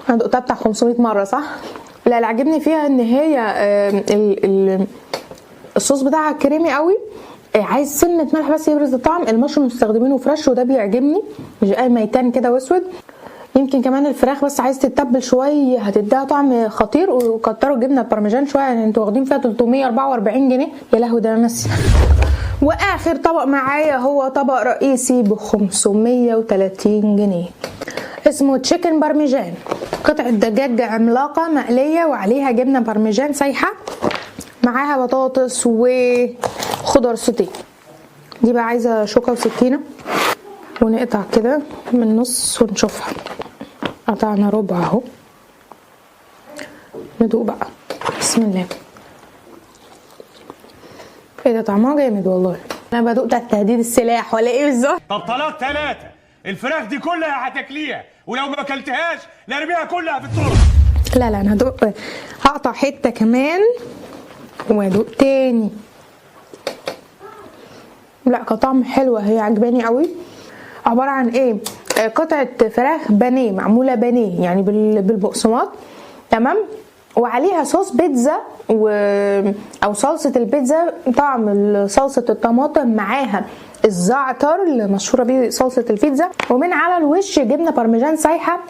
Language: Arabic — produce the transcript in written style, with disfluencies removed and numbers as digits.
انا دقتها بتاع 500 مره صح. لا اللي عجبني فيها ان هي الصوص بتاعها كريمي قوي، عايز سنه ملح بس يبرز الطعم. المشروم مستخدمينه فريش وده بيعجبني، مش اي ميتان كده واسود. يمكن كمان الفراخ بس عايز تتبل شويه هتديها طعم خطير. وكتروا الجبنه البارميجان شويه، يعني انتوا واخدين فيها 344 جنيه. يا لهوي ده انا ناسيه. واخر طبق معايا هو طبق رئيسي ب 530 جنيه، اسمه تشيكن بارميجان. قطعه دجاج عملاقه مقليه وعليها جبنه بارميجان سايحه، معاها بطاطس وخضار سوتيه. دي بقى عايزه شوكه وسكينه ونقطع كده من النص ونشوفها. قطعنا ربع اهو، ندوق بقى. بسم الله. ايه ده طعمها جامد والله. انا بدوق بتاع تهديد السلاح ولا ايه بالظبط؟ طب طلعت 3 الفراخ دي كلها هتاكليها، ولو ما اكلتهاش نرميها كلها في التراب. لا انا هدوق، هقطع حته كمان وادوق تاني. لا كطعم حلوه، هي عجباني قوي. عباره عن ايه؟ قطعه فراخ بانيه، معموله بانيه يعني بالبقسماط، تمام، وعليها صوص بيتزا او صلصه البيتزا، طعم صلصه الطماطم معاها الزعتر اللي مشهوره بيه صلصه البيتزا، ومن على الوش جبنه بارميجان سايحه.